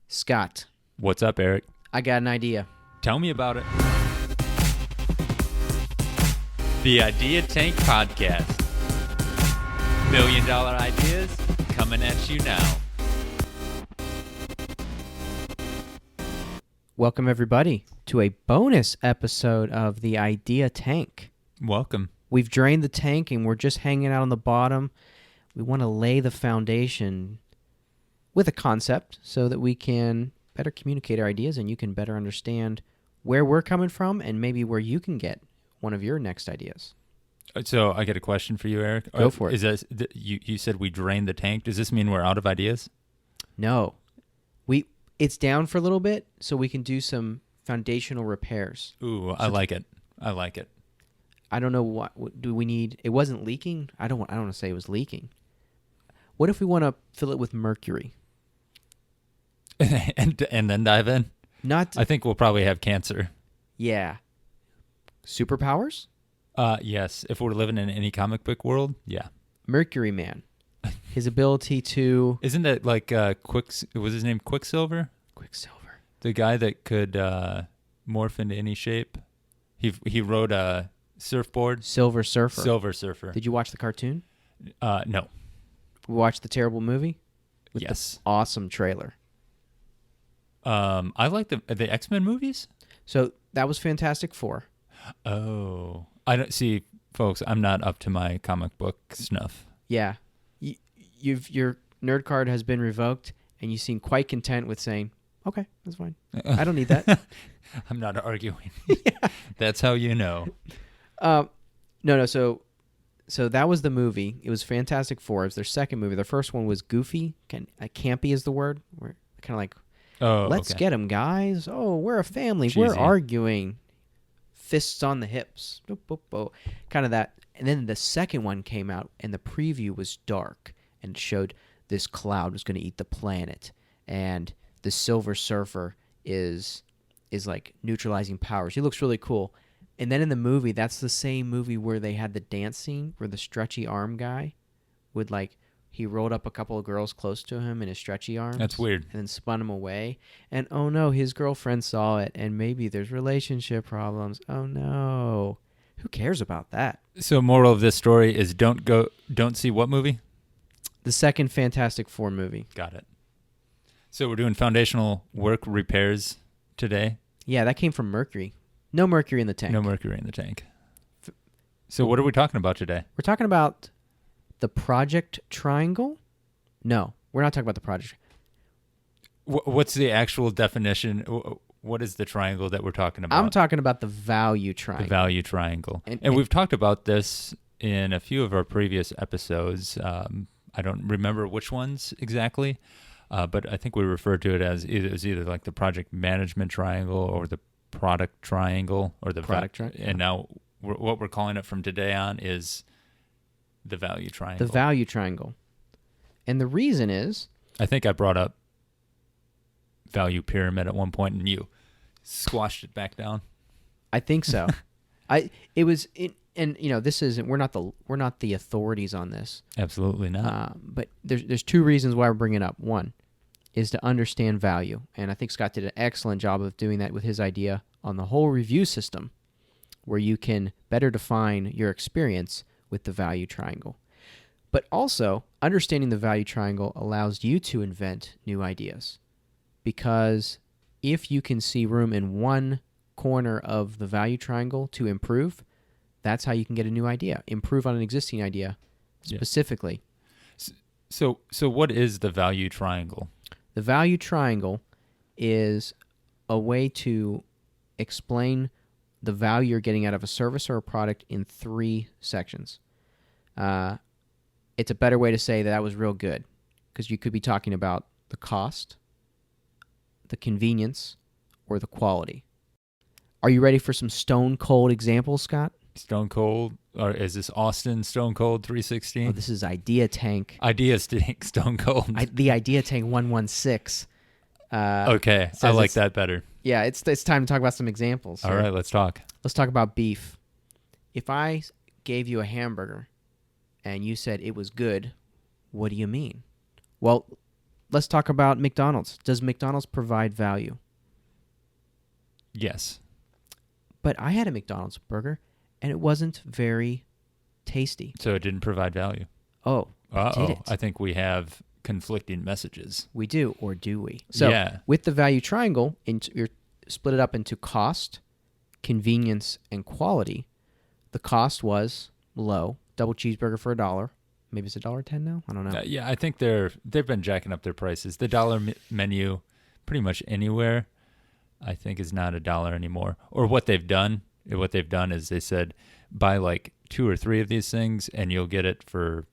Scott, What's up, Eric? I got an idea. Tell me about it. The Idea Tank Podcast. $1 million ideas coming at you now. Welcome, everybody, to a bonus episode of the Idea Tank. Welcome. We've drained the tank and we're just hanging out on the bottom. We want to lay the foundation with a concept so that we can better communicate our ideas and you can better understand where we're coming from and maybe where you can get one of your next ideas. So I get a question for you, Eric. Go for it. Is this, you said we drained the tank. Does this mean we're out of ideas? No. It's down for a little bit so we can do some foundational repairs. Ooh, I like it. I like it. I don't know what do we need. It wasn't leaking. I don't want to say it was leaking. What if we want to fill it with mercury? and then dive in? I think we'll probably have cancer. Yeah. Superpowers? Yes. If we're living in any comic book world, yeah. Mercury Man. His ability to... Isn't that like was his name Quicksilver? Quicksilver. The guy that could morph into any shape. He rode a surfboard. Silver Surfer. Silver Surfer. Did you watch the cartoon? No. We watched the terrible movie? With yes. The awesome trailer. I like the X-Men movies. So that was Fantastic Four. Oh. I don't see, folks, I'm not up to my comic book snuff. Yeah. Your nerd card has been revoked, and you seem quite content with saying, okay, that's fine. I don't need that. I'm not arguing. Yeah. That's how you know. No. So that was the movie. It was Fantastic Four. It was their second movie. Their first one was goofy. Campy is the word. We're kind of like, let's get them, guys. Oh, we're a family. Cheesy. We're arguing. Fists on the hips. Boop, boop, boop. Kind of that. And then the second one came out, and the preview was dark. And it showed this cloud was going to eat the planet. And the Silver Surfer is like neutralizing powers. He looks really cool. And then in the movie, that's the same movie where they had the dance scene where the stretchy arm guy would he rolled up a couple of girls close to him in his stretchy arms. That's weird. And then spun him away. And oh no, his girlfriend saw it and maybe there's relationship problems. Oh no. Who cares about that? So moral of this story is don't see what movie? The second Fantastic Four movie. Got it. So we're doing foundational work repairs today? Yeah, that came from Mercury. No mercury in the tank. No mercury in the tank. So what are we talking about today? We're talking about the project triangle? No, we're not talking about the project. What's the actual definition? What is the triangle that we're talking about? I'm talking about the value triangle. The value triangle. And we've talked about this in a few of our previous episodes. I don't remember which ones exactly, but I think we referred to it as either like the project management triangle or the product triangle or the product triangle. And now what we're calling it from today on is the value triangle. The value triangle. And the reason is... I think I brought up value pyramid at one point and you squashed it back down. I think so. This isn't, we're not the authorities on this. Absolutely not. But there's two reasons why we're bringing it up. One is to understand value. And I think Scott did an excellent job of doing that with his idea on the whole review system where you can better define your experience with the value triangle. But also, understanding the value triangle allows you to invent new ideas. Because if you can see room in one corner of the value triangle to improve, that's how you can get a new idea. Improve on an existing idea specifically. Yeah. So what is the value triangle? The value triangle is a way to explain the value you're getting out of a service or a product in 3 sections. It's a better way to say that was real good because you could be talking about the cost, the convenience, or the quality. Are you ready for some stone cold examples, Scott? Stone Cold, or is this Austin Stone Cold 316? Oh, this is Idea Tank. Idea Tank Stone Cold. The Idea Tank 116. Okay, I like that better. Yeah, it's time to talk about some examples. All right, let's talk. Let's talk about beef. If I gave you a hamburger and you said it was good, what do you mean? Well, let's talk about McDonald's. Does McDonald's provide value? Yes. But I had a McDonald's burger, and it wasn't very tasty. So it didn't provide value. Oh, did it? I think we have conflicting messages. We do, or do we? So with the value triangle, you're split it up into cost, convenience, and quality. The cost was low. Double cheeseburger for $1. Maybe it's $1.10 now. I don't know. I think they've been jacking up their prices. The dollar menu, pretty much anywhere, I think is not $1 anymore. Or what they've done is they said buy like 2 or 3 of these things and you'll get it for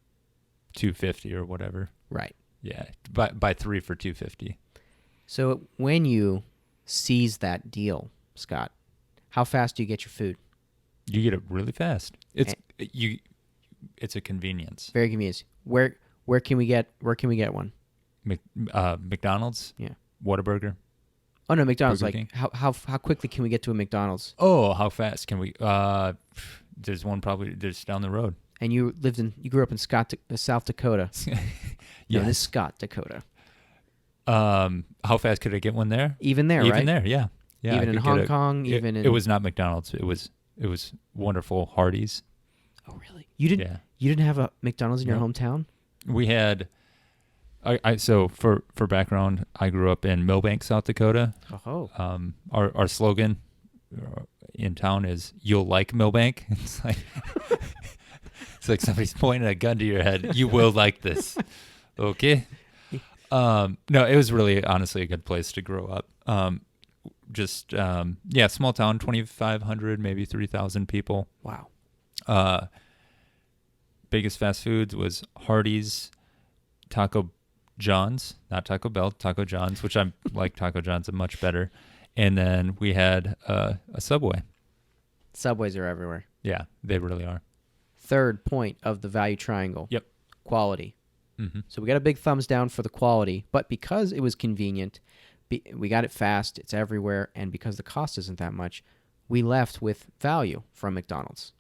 $2.50 or whatever. Right. Yeah. Buy 3 for $2.50. So when you seize that deal, Scott, how fast do you get your food? You get it really fast. It's a convenience. Very convenient. Where can we get one? McDonald's? Yeah. Whataburger? Oh no, McDonald's. Burger Like King? how quickly can we get to a McDonald's? Oh, how fast can we? There's one probably just down the road. And you grew up in South Dakota. Yes. No, this is Scott, Dakota. How fast could I get one there? Even there, right? Even there, yeah. Yeah. Even in Hong Kong, it was not McDonald's. It was wonderful Hardee's. Oh really? You didn't have a McDonald's in your hometown? We had so for background, I grew up in Millbank, South Dakota. Oh. Our slogan in town is "You'll like Millbank." It's like somebody's pointing a gun to your head. You will like this. Okay. No, it was really honestly a good place to grow up. Small town, 2,500, maybe 3,000 people. Wow. Biggest fast foods was Hardee's, Taco John's, not Taco Bell, Taco John's, which I like Taco John's much better. And then we had a Subway. Subways are everywhere. Yeah, they really are. Third point of the value triangle. Yep. Quality. Mm-hmm. So we got a big thumbs down for the quality, but because it was convenient, we got it fast, it's everywhere, and because the cost isn't that much, we left with value from McDonald's.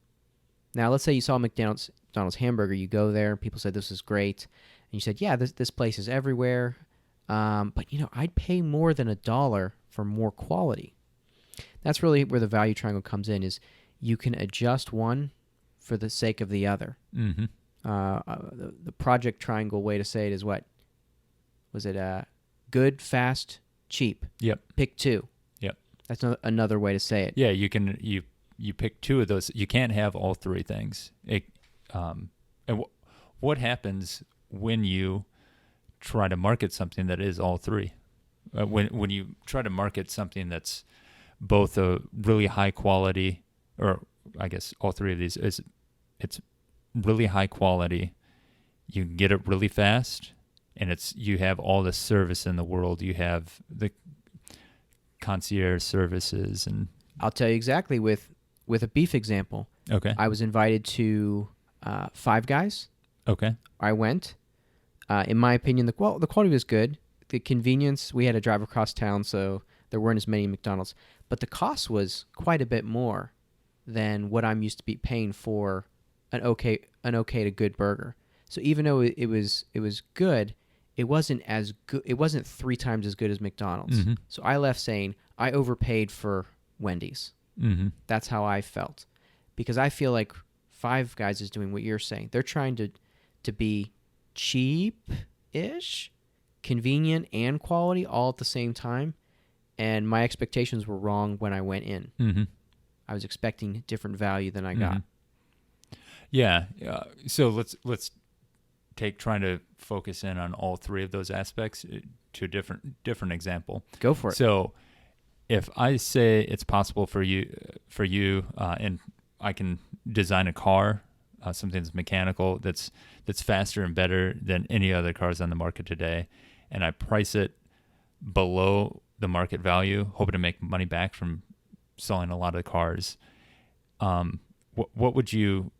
Now, let's say you saw McDonald's hamburger, you go there, people said this is great, and you said, yeah, this place is everywhere, but I'd pay more than $1 for more quality. That's really where the value triangle comes in, is you can adjust one for the sake of the other. Mm-hmm. The project triangle way to say it is what? Was it good, fast, cheap? Yep. Pick 2. Yep. That's another way to say it. Yeah, you pick 2 of those. You can't have all 3 things. What happens when you try to market something that is all 3? When you try to market something that's both a really high quality, or I guess all 3 of these it's really high quality, you can get it really fast, and you have all the service in the world. You have the concierge services, and I'll tell you exactly with a beef example. Okay. I was invited to Five Guys. Okay. I went. In my opinion, the quality was good. The convenience, we had to drive across town, so there weren't as many McDonald's. But the cost was quite a bit more than what I'm used to be paying for an okay to good burger. So even though it was good, it wasn't as good. It wasn't 3 times as good as McDonald's. Mm-hmm. So I left saying I overpaid for Wendy's. Mm-hmm. That's how I felt, because I feel like Five Guys is doing what you're saying. They're trying to be cheap-ish, convenient, and quality all at the same time. And my expectations were wrong when I went in. Mm-hmm. I was expecting different value than I got. Yeah. So let's trying to focus in on all 3 of those aspects to a different example. Go for it. So if I say it's possible for you, and I can design a car, something that's mechanical, that's faster and better than any other cars on the market today, and I price it below the market value, hoping to make money back from selling a lot of cars, what would you,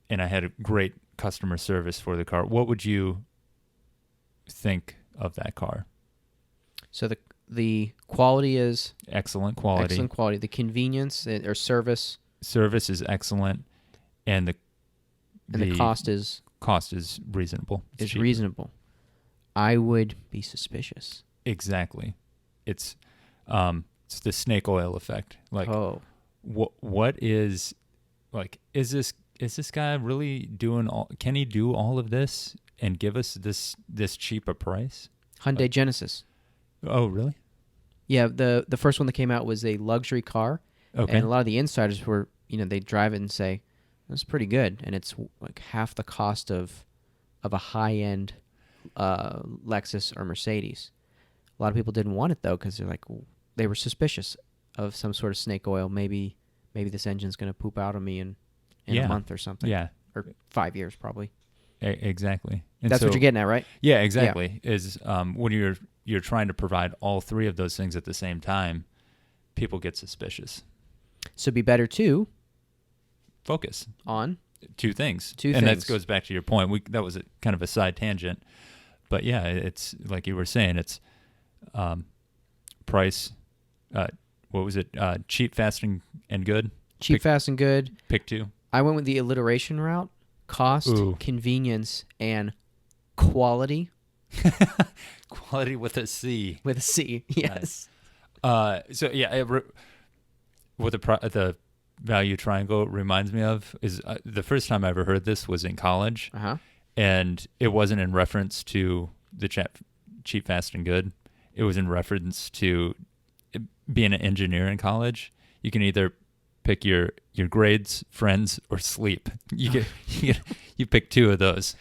and I had a great customer service for the car, what would you think of that car? So the quality is excellent quality. Excellent quality. The convenience or service is excellent, and the cost is reasonable. Reasonable. I would be suspicious. Exactly. It's the snake oil effect. Like, what is, like, is this guy really doing all? Can he do all of this and give us this cheap a price? Hyundai Genesis. Oh, really? Yeah, the first one that came out was a luxury car. Okay. And a lot of the insiders were, they drive it and say, that's pretty good. And it's like half the cost of a high-end Lexus or Mercedes. A lot of people didn't want it, though, because they were suspicious of some sort of snake oil. Maybe this engine's going to poop out on me in a month or something. Yeah. Or 5 years, probably. Exactly. And that's what you're getting at, right? Yeah, exactly. Yeah. Is when you're trying to provide all three of those things at the same time, people get suspicious. So be better to focus on two things. And that goes back to your point. That was kind of a side tangent. But yeah, it's like you were saying, it's price. What was it? Cheap, fast, and good? Cheap, fast, and good. Pick two. I went with the alliteration route. Cost, convenience, and quality. Quality with a C. With a C, yes. So yeah, what the value triangle reminds me of is the first time I ever heard this was in college, and it wasn't in reference to the cheap, fast, and good. It was in reference to being an engineer in college. You can either pick your grades, friends, or sleep. You pick two of those.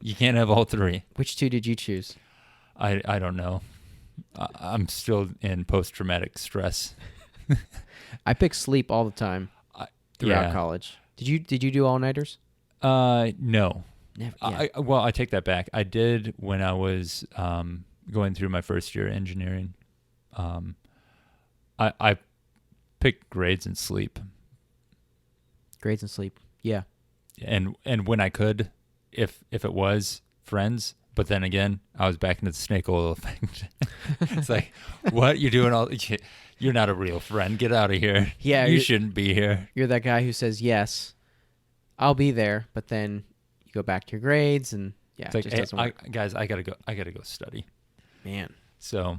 You can't have all three. Which two did you choose? I don't know. I'm still in post-traumatic stress. I pick sleep all the time throughout college. Did you do all-nighters? No. Never. Yeah. I take that back. I did when I was going through my first year of engineering. I picked grades and sleep. Grades and sleep. Yeah. And when I could, if it was friends, but then again, I was back into the snake oil effect. It's like, what? You're doing all... You're not a real friend. Get out of here. Yeah. You shouldn't be here. You're that guy who says, yes, I'll be there, but then you go back to your grades and yeah, it's like, it just doesn't work. Guys, I gotta go study. Man. So,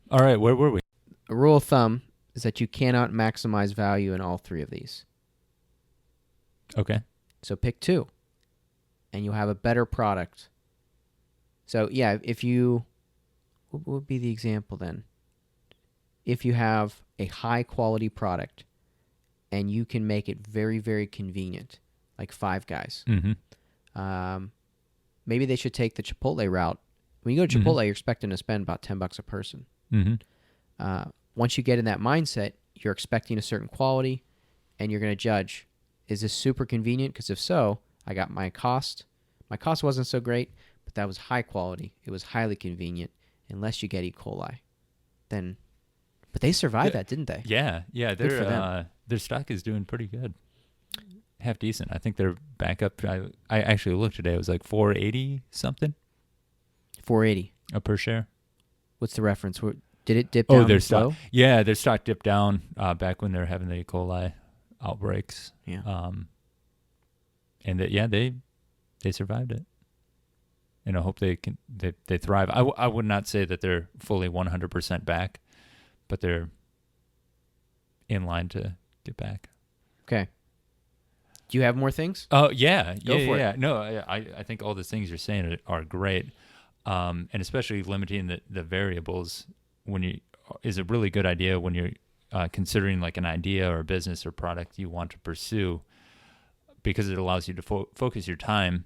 all right, where were we? A rule of thumb is that you cannot maximize value in all three of these. Okay. So pick two, and you'll have a better product. So yeah, what would be the example then? If you have a high quality product and you can make it very, very convenient, like Five Guys, maybe they should take the Chipotle route. When you go to Chipotle, you're expecting to spend about $10 a person. Once you get in that mindset, you're expecting a certain quality, and you're going to judge, is this super convenient? Because if so, I got my cost. My cost wasn't so great, but that was high quality. It was highly convenient, unless you get E. coli. Then, but they survived that, didn't they? Yeah. Their stock is doing pretty good. Half decent. I think they're back up. I actually looked today. It was like 480 something. 480 per share. What's the reference? Did it dip down? Their stock. Yeah, their stock dipped down back when they were having the E. coli outbreaks. Yeah. And they survived it. And I hope they thrive. I would not say that they're fully 100% back, but they're in line to get back. Okay. Do you have more things? Oh, yeah. Go for it. No, I think all the things you're saying are great. And especially limiting the variables is a really good idea when you're considering like an idea or a business or product you want to pursue, because it allows you to focus your time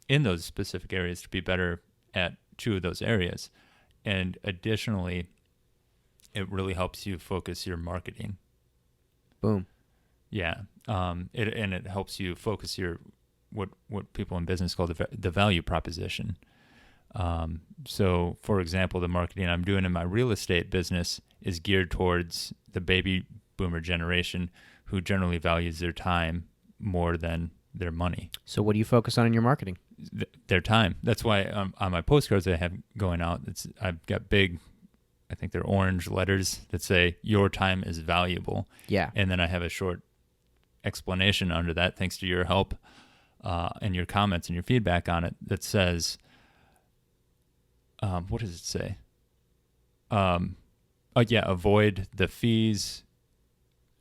in those specific areas to be better at two of those areas. And additionally, it really helps you focus your marketing. Boom. Yeah. It helps you focus your what people in business call the value proposition. So, for example, the marketing I'm doing in my real estate business is geared towards the baby boomer generation, who generally values their time more than their money. So what do you focus on in your marketing? Their time. That's why on my postcards I have going out, I've got big, I think they're orange letters that say, your time is valuable. Yeah. And then I have a short explanation under that, thanks to your help and your comments and your feedback on it, that says, what does it say? Avoid the fees,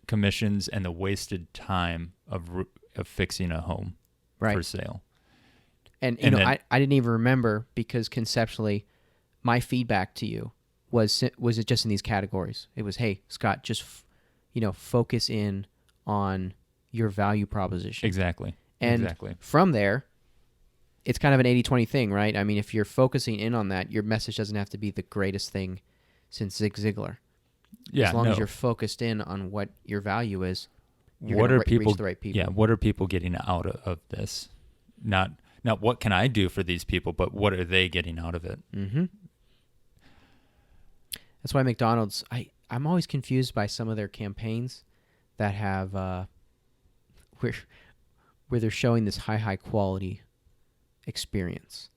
commissions, and the wasted time of fixing a home for sale. And I didn't even remember, because conceptually, my feedback to you was it just in these categories? It was, hey, Scott, just focus in on your value proposition. Exactly. And from there, it's kind of an 80-20 thing, right? I mean, if you're focusing in on that, your message doesn't have to be the greatest thing since Zig Ziglar. Yeah, as long as you're focused in on what your value is, you're what are people, reach the right people. Yeah, what are people getting out of this? Not what can I do for these people, but what are they getting out of it? Mm-hmm. That's why McDonald's, I'm always confused by some of their campaigns that have where they're showing this high quality experience,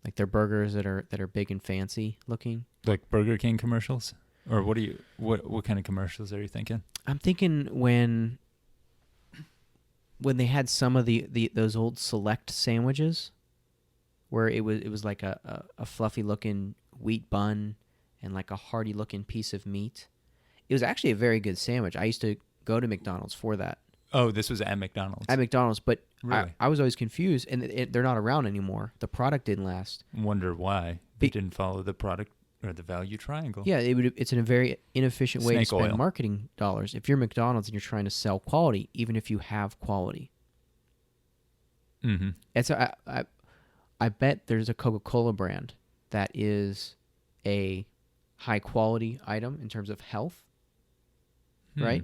like their burgers that are big and fancy looking, like Burger King commercials. Or what kind of commercials are you thinking? I'm thinking when they had some of those old Select sandwiches, where it was like a fluffy looking wheat bun and like a hearty looking piece of meat. It was actually a very good sandwich. I used to go to McDonald's for that. Oh, this was at McDonald's. At McDonald's, but really? I was always confused, and they're not around anymore. The product didn't last. Wonder why they didn't follow the product or the value triangle. Yeah, it's a very inefficient way to spend oil. marketing dollars. If you're McDonald's and you're trying to sell quality, even if you have quality. Mm-hmm. I bet there's a Coca-Cola brand that is a high quality item in terms of health, right?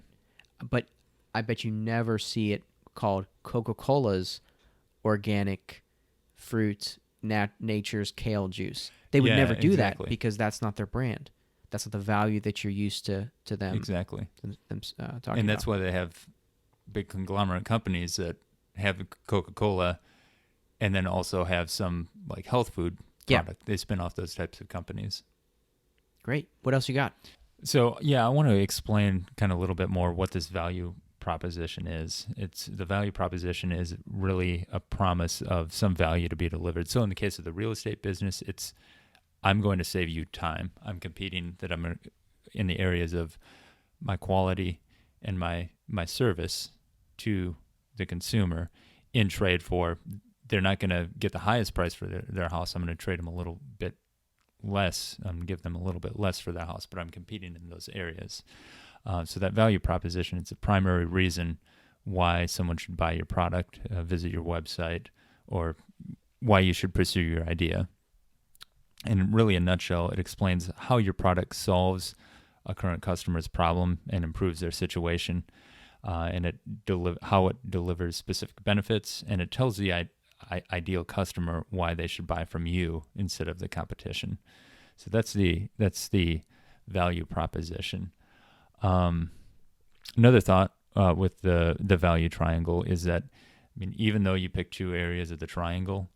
But I bet you never see it called Coca-Cola's organic fruit nature's kale juice. They would never do that because that's not their brand. That's not the value that you're used to them. Exactly. Talking and that's about. why they have big conglomerate companies that have Coca-Cola and then also have some like health food product. They spin off those types of companies. Great. What else you got? So, I want to explain kind of a little bit more what this value proposition is. The value proposition is really a promise of some value to be delivered. So in the case of the real estate business, I'm going to save you time. I'm competing that I'm in the areas of my quality and my service to the consumer in trade for, they're not going to get the highest price for their house. I'm going to trade them a little bit less, give them a little bit less for their house, but I'm competing in those areas. So that value proposition is the primary reason why someone should buy your product, visit your website, or why you should pursue your idea. And really, in a nutshell, it explains how your product solves a current customer's problem and improves their situation, and how it delivers specific benefits, and it tells the ideal customer why they should buy from you instead of the competition. So that's the value proposition. Another thought with the value triangle is that, even though you pick two areas of the triangle,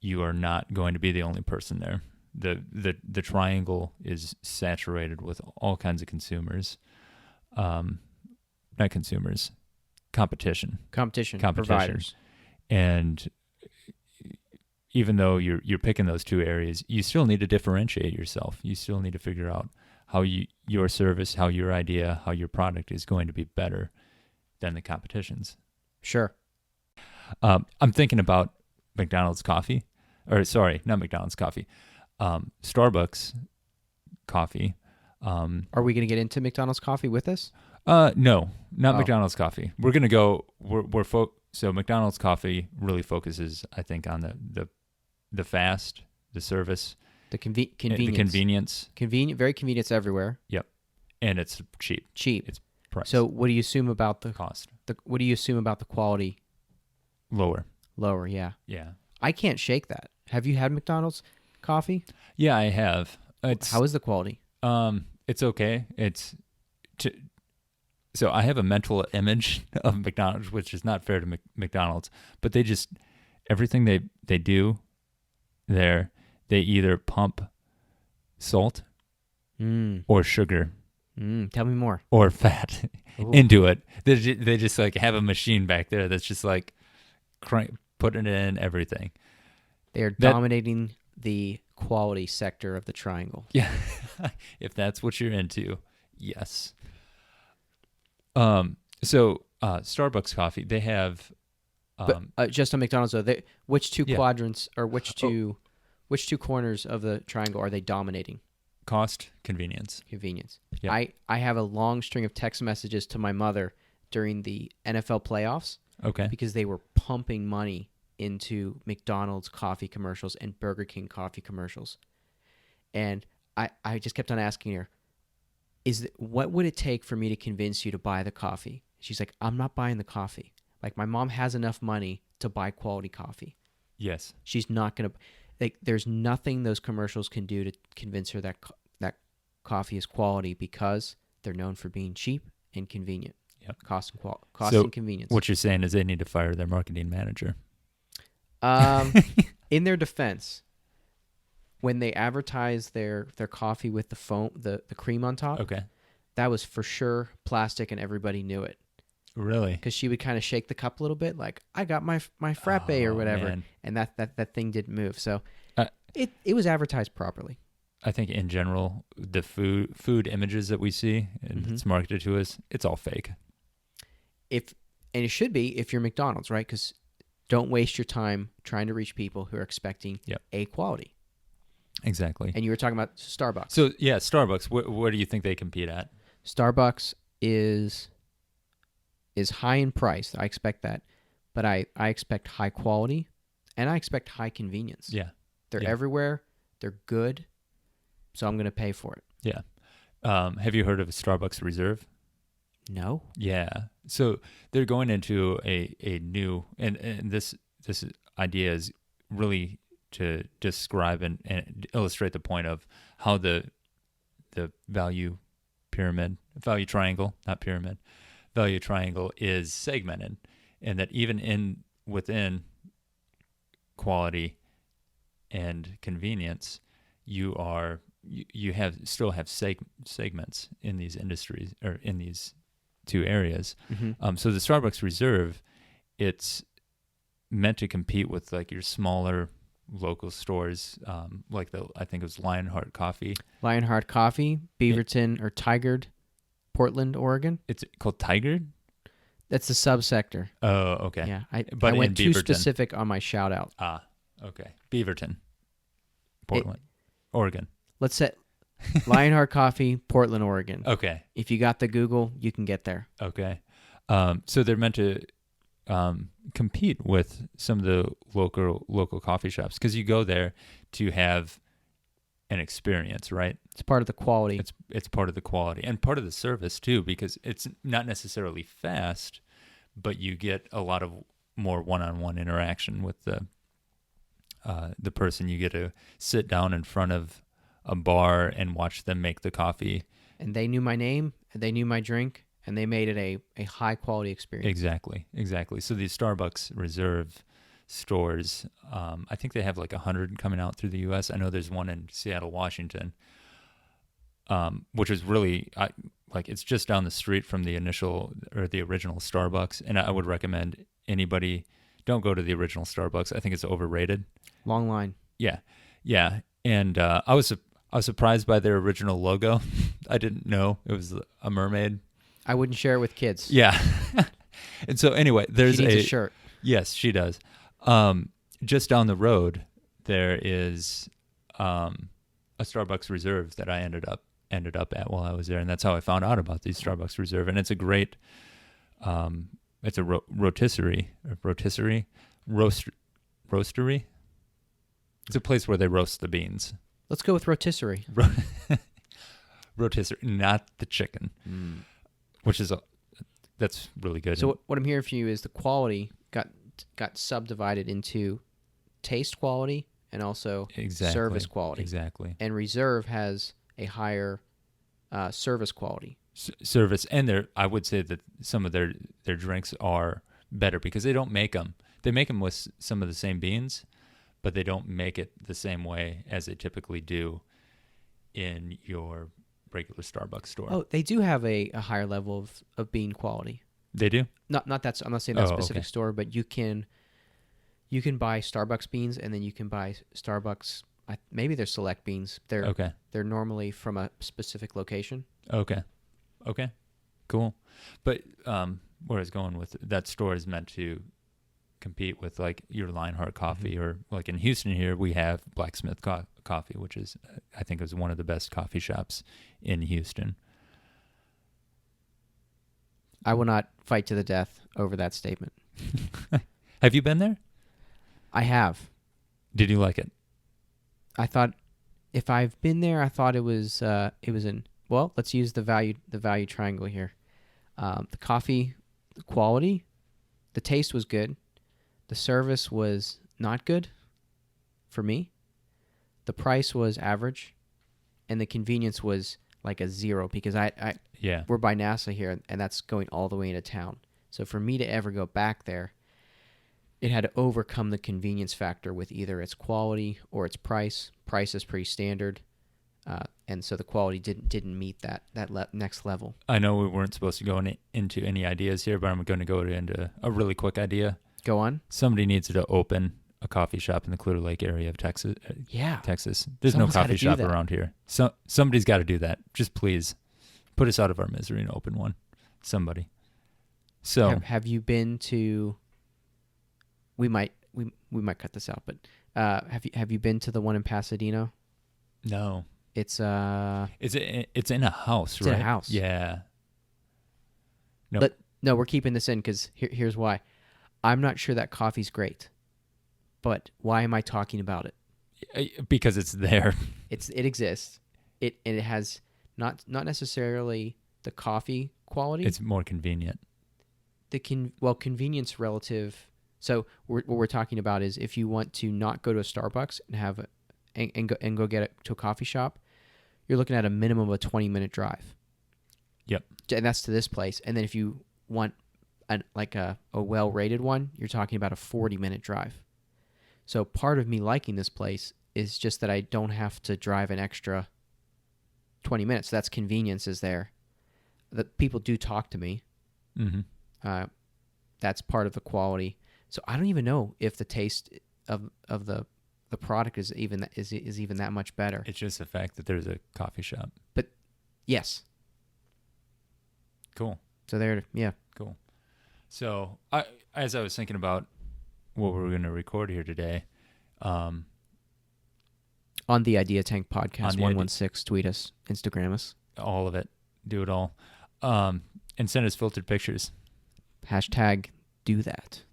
you are not going to be the only person there. The triangle is saturated with all kinds of consumers, not consumers, competition providers. And even though you're picking those two areas, you still need to differentiate yourself. You still need to figure out how your service, how your idea, how your product is going to be better than the competition's. Sure. I'm thinking about McDonald's coffee, or sorry, not McDonald's coffee, Starbucks coffee. Are we going to get into McDonald's coffee with this? No, not McDonald's coffee. We're going to go, so McDonald's coffee really focuses, I think, on the fast, the service, the convenience. The convenience. Very convenience everywhere. Yep. And it's cheap. It's price. So what do you assume about the cost? What do you assume about the quality? Lower, yeah. Yeah. I can't shake that. Have you had McDonald's coffee? Yeah, I have. How is the quality? It's okay. So I have a mental image of McDonald's, which is not fair to McDonald's, but everything they do there, they either pump salt or sugar. Tell me more. Or fat into it. They just like have a machine back there that's just like putting in everything. They're dominating the quality sector of the triangle. Yeah. If that's what you're into, yes. So Starbucks coffee, they have But just on McDonald's though, which two Yeah. quadrants or which two corners of the triangle are they dominating? cost, convenience. Convenience. Yep. I have a long string of text messages to my mother during the NFL playoffs Okay. because they were pumping money into McDonald's coffee commercials and Burger King coffee commercials. And I just kept on asking her, what would it take for me to convince you to buy the coffee? She's like, I'm not buying the coffee. Like, my mom has enough money to buy quality coffee. Yes. She's not going to, like, there's nothing those commercials can do to convince her that that coffee is quality because they're known for being cheap and convenient. Yep. Cost So and convenience. What you're saying is they need to fire their marketing manager. In their defense, when they advertised their coffee with the foam, the cream on top, Okay. that was for sure plastic, and everybody knew it Really? because she would kind of shake the cup a little bit, like, I got my frappe or whatever, man. and that thing didn't move. So Uh, it was advertised properly. I think in general, the food images that we see and Mhm. it's marketed to us, it's all fake. And it should be if you're McDonald's, right? Because don't waste your time trying to reach people who are expecting Yep. A quality. Exactly. And you were talking about Starbucks. So yeah, Starbucks. What do you think they compete at? Starbucks is high in price. I expect that, but I expect high quality, and I expect high convenience. Yeah. They're Yeah. everywhere. They're good, so I'm going to pay for it. Yeah. Have you heard of a Starbucks Reserve? No. Yeah. So they're going into a new and this idea is really to describe and illustrate the point of how the value triangle is segmented, and that even within quality and convenience, you still have segments in these industries or in these two areas. Mm-hmm. So the Starbucks Reserve, it's meant to compete with like your smaller local stores, like I think it was Lionheart Coffee. Lionheart Coffee, Beaverton or Tigard, Portland, Oregon. It's called Tiger. That's the subsector. Oh, okay. Yeah, I But went in too Beaverton. specific on my shout out. Ah, okay. Beaverton, Portland, Oregon. Let's set Lionheart Coffee, Portland, Oregon. Okay. If you got the Google, you can get there. Okay. So they're meant to compete with some of the local coffee shops because you go there to have an experience, right? It's part of the quality. It's part of the quality and part of the service too, because it's not necessarily fast, but you get a lot of more one-on-one interaction with the person. You get to sit down in front of a bar and watch them make the coffee. And they knew my name, and they knew my drink, and they made it a high-quality experience. Exactly. So these Starbucks Reserve stores, I think they have like 100 coming out through the U.S. I know there's one in Seattle, Washington, which is really, it's just down the street from the original Starbucks, and I would recommend anybody, don't go to the original Starbucks. I think it's overrated. Long line. Yeah. And I was surprised by their original logo. I didn't know it was a mermaid. I wouldn't share it with kids. Yeah. And so anyway, there's she needs a shirt. Yes, she does. Just down the road, there is a Starbucks Reserve that I ended up at while I was there, and that's how I found out about these Starbucks Reserve. And it's a great, it's a rotisserie. It's a place where they roast the beans. Let's go with rotisserie. Rotisserie, not the chicken, which is that's really good. So what I'm hearing from you is the quality got subdivided into taste quality and also service quality. Exactly. And Reserve has a higher service quality. Service, and I would say that some of their drinks are better because they don't make them. They make them with some of the same beans, but they don't make it the same way as they typically do in your regular Starbucks store. Oh, they do have a higher level of bean quality. They do? Not that. I'm not saying that specific okay. store, but you can buy Starbucks beans, and then you can buy Starbucks maybe they're select beans. Okay. They're normally from a specific location. Okay. Cool. But where I was going with that store is meant to compete with like your Lionheart Coffee, or like in Houston here we have Blacksmith Coffee, which is I think is one of the best coffee shops in Houston. I will not fight to the death over that statement. Have you been there? I have. Did you like it? I thought if I've been there, I thought it was in. Well, let's use the value triangle here. The coffee, the quality, the taste was good. The service was not good for me. The price was average, and the convenience was like a 0 because we're by NASA here, and that's going all the way into town. So for me to ever go back there, it had to overcome the convenience factor with either its quality or its price. Price is pretty standard, and so the quality didn't meet that next level. I know we weren't supposed to go into any ideas here, but I'm going to go into a really quick idea. Go on. Somebody needs to open a coffee shop in the Clear Lake area of Texas. Texas. There's Someone's no coffee shop around here. So somebody's got to do that. Just please put us out of our misery and open one. Somebody. So have you been to? We might cut this out, but have you been to the one in Pasadena? No. It's in a house, it's right? in a house. Yeah. No, we're keeping this in because here's why. I'm not sure that coffee's great, but why am I talking about it? Because it's there. It exists. It has not necessarily the coffee quality. It's more convenient. Convenience relative. So what we're talking about is if you want to not go to a Starbucks and go get it to a coffee shop, you're looking at a minimum of a 20-minute drive. Yep. And that's to this place. And then if you want a well-rated one, you're talking about a 40-minute drive. So part of me liking this place is just that I don't have to drive an extra 20 minutes. So that's convenience is there. The people do talk to me. Mm-hmm. That's part of the quality. So I don't even know if the taste of the product is even that much better. It's just the fact that there's a coffee shop. But yes. Cool. So there, yeah. Cool. So as I was thinking about what we're going to record here today, on the Idea Tank Podcast 116, tweet us, Instagram us, all of it, do it all, and send us filtered pictures. # do that.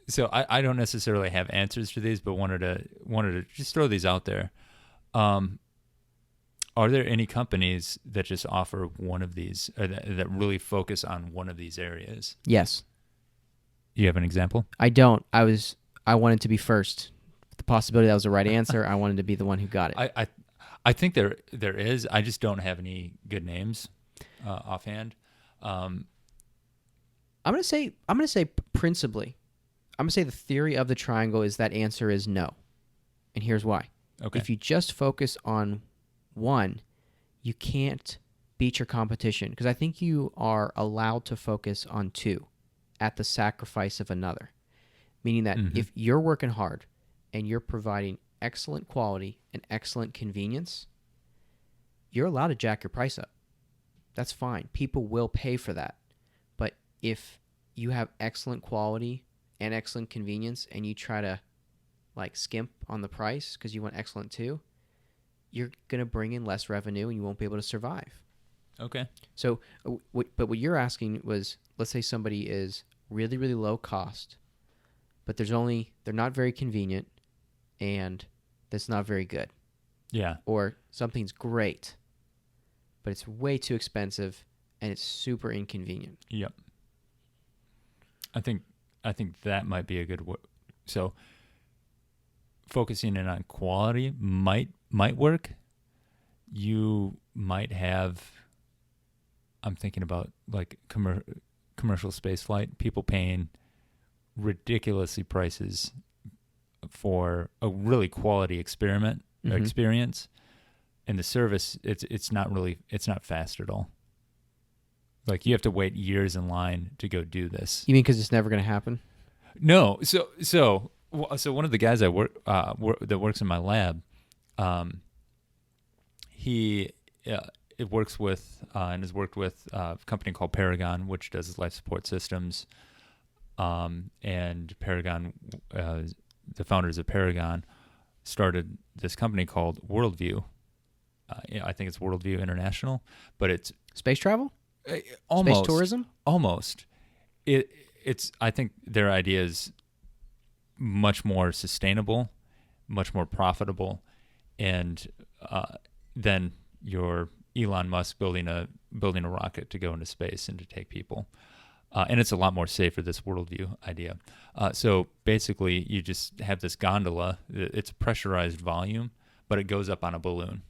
So I don't necessarily have answers to these, but wanted to just throw these out there. Are there any companies that just offer one of these, or that really focus on one of these areas? Yes. You have an example? I don't. I wanted to be first. The possibility that was the right answer, I wanted to be the one who got it. I think there is. I just don't have any good names offhand. I'm gonna say principally. I'm gonna say the theory of the triangle is that answer is no, and here's why. Okay. If you just focus on one, you can't beat your competition because I think you are allowed to focus on two at the sacrifice of another. Meaning that if you're working hard and you're providing excellent quality and excellent convenience, you're allowed to jack your price up. That's fine. People will pay for that. But if you have excellent quality and excellent convenience and you try to skimp on the price because you want excellent too, you're going to bring in less revenue and you won't be able to survive. Okay. So, but what you're asking was, let's say somebody is really, really low cost, but they're not very convenient and that's not very good. Yeah. Or something's great, but it's way too expensive and it's super inconvenient. Yep. I think that might be a good word. So focusing in on quality might work. You might have, I'm thinking about commercial space flight, people paying ridiculously prices for a really quality experience, and the service it's not fast at all. You have to wait years in line to go do this. You mean because it's never going to happen? No. So Well, so one of the guys I that works in my lab, he it works with and has worked with a company called Paragon, which does life support systems. And Paragon, the founders of Paragon, started this company called Worldview. I think it's Worldview International, but it's Space travel? almost Space tourism? Almost. It's. I think their idea is much more sustainable, much more profitable, and than your Elon Musk building a rocket to go into space and to take people. And it's a lot more safer, this worldview idea. So basically, you just have this gondola. It's a pressurized volume, but it goes up on a balloon.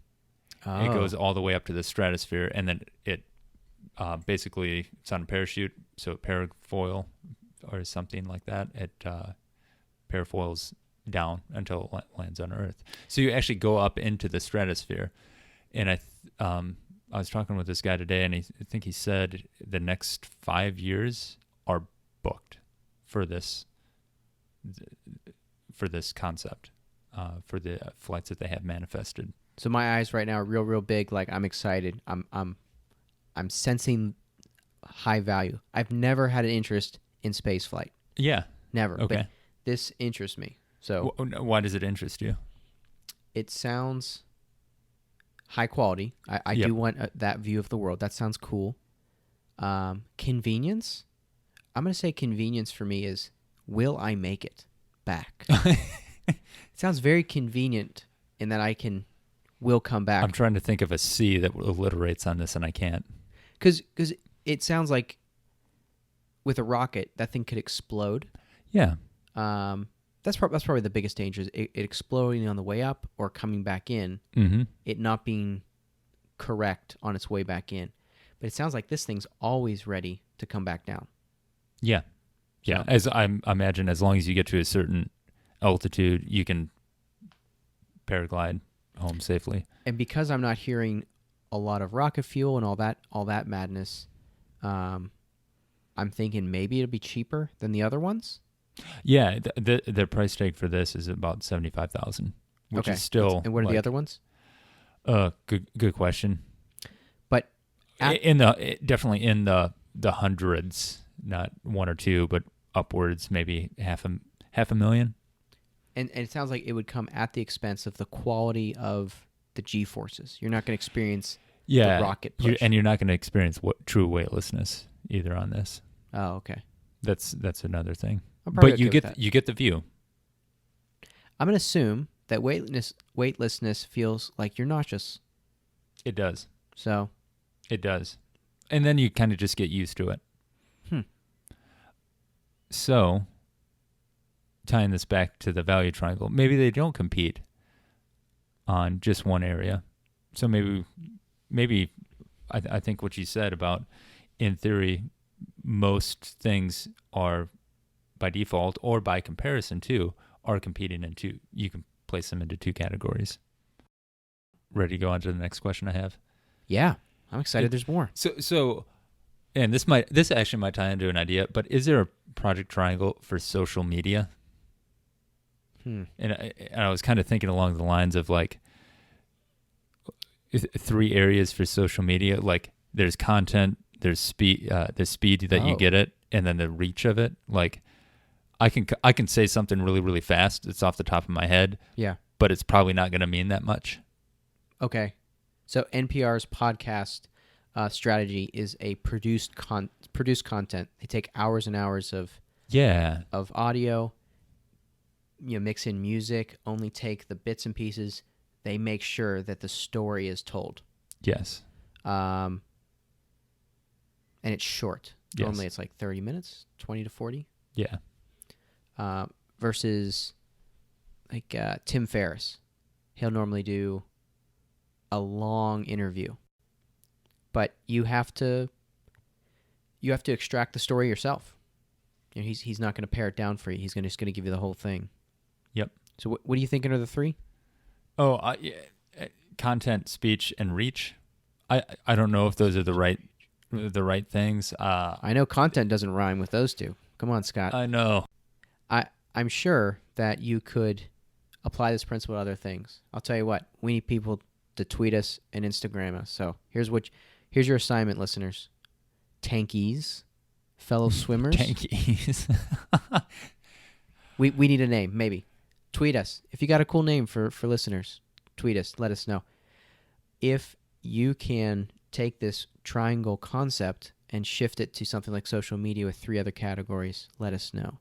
Oh. It goes all the way up to the stratosphere, and then it basically, it's on a parachute, so parafoil or something like that. It parafoils down until it lands on Earth. So you actually go up into the stratosphere. And I was talking with this guy today, and I think he said the next 5 years are booked for this concept, for the flights that they have manifested. So my eyes right now are real big. Like, I'm excited. I'm sensing high value. I've never had an interest in space flight. Yeah. Never. Okay. But this interests me. So why does it interest you? It sounds high quality. I Yep. do want that view of the world. That sounds cool. Convenience. I'm going to say convenience for me is, will I make it back? It sounds very convenient in that will come back. I'm trying to think of a C that alliterates on this, and I can't. Because it sounds like with a rocket, that thing could explode. Yeah. That's probably the biggest danger, is it exploding on the way up or coming back in, Mm-hmm. it not being correct on its way back in. But it sounds like this thing's always ready to come back down. Yeah. Yeah. So- As I imagine, as long as you get to a certain altitude, you can paraglide home safely. And because I'm not hearing a lot of rocket fuel and all that madness, I'm thinking maybe it'll be cheaper than the other ones. Yeah, their price tag for this is about $75,000, which Okay. is still. And what are the other ones? Good question. But definitely in the hundreds, not one or two, but upwards, maybe half a million. And it sounds like it would come at the expense of the quality of the G-forces. You're not going to experience the rocket push. And you're not going to experience true weightlessness either on this. Oh, okay. That's another thing. I'm probably But okay with that. you get the view. I'm going to assume that weightlessness feels like you're nauseous. It does. So, It does. And then you kind of just get used to it. So, tying this back to the value triangle, maybe they don't compete on just one area. So maybe I think what you said about, in theory, most things are by default or by comparison too are competing in two. You can place them into two categories. Ready to go on to the next question I have? yeah, I'm excited there's more. So, and this actually might tie into an idea, but is there a project triangle for social media? And I was kind of thinking along the lines of like 3 areas for social media. Like there's content, there's speed that you get it, and then the reach of it. Like I can say something really, really fast. It's off the top of my head. Yeah. But it's probably not going to mean that much. Okay. So NPR's podcast strategy is a produced content. They take hours and hours of audio, mix in music, only take the bits and pieces. They make sure that the story is told. Yes. And it's short. Yes. Normally it's like 30 minutes, 20 to 40. Yeah. Versus like Tim Ferriss. He'll normally do a long interview. But you have to extract the story yourself. He's not going to pare it down for you. He's just going to give you the whole thing. Yep. So what are you thinking are the 3? Oh, content, speech, and reach. I don't know if those are the right things. I know content doesn't rhyme with those 2. Come on, Scott. I know. I'm sure that you could apply this principle to other things. I'll tell you what, we need people to tweet us and Instagram us. So here's your assignment, listeners. Tankies, fellow swimmers. Tankies. we need a name, maybe. Tweet us. If you got a cool name for listeners, tweet us. Let us know. If you can take this triangle concept and shift it to something like social media with 3 other categories, let us know.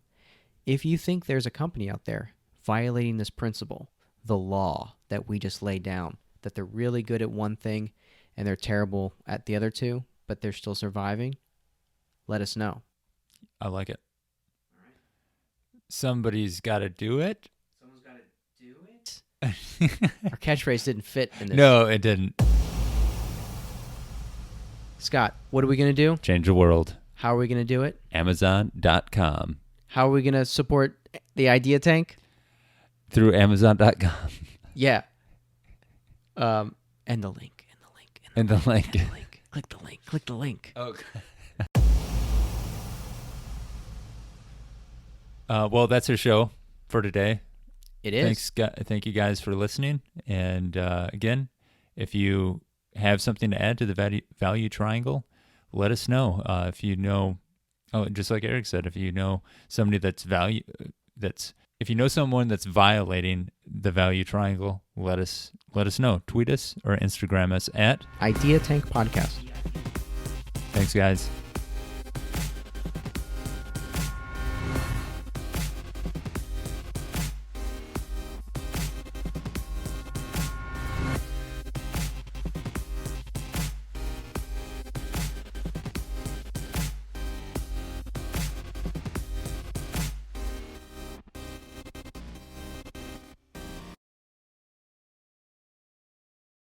If you think there's a company out there violating this principle, the law that we just laid down, that they're really good at one thing and they're terrible at the other 2, but they're still surviving, let us know. I like it. All right. Somebody's got to do it. Someone's got to do it? Our catchphrase didn't fit in this. No, it didn't. Scott, what are we going to do? Change the world. How are we going to do it? Amazon.com. How are we going to support the Idea Tank? Through Amazon.com. Yeah. And the link. And the link. Click the link. Okay. Well, that's our show for today. It is. Thank you guys for listening. And again, if you have something to add to the value triangle, let us know. If you know, just like Eric said, if you know somebody if you know someone that's violating the value triangle, let us know. Tweet us or Instagram us at Idea Tank Podcast. Thanks, guys.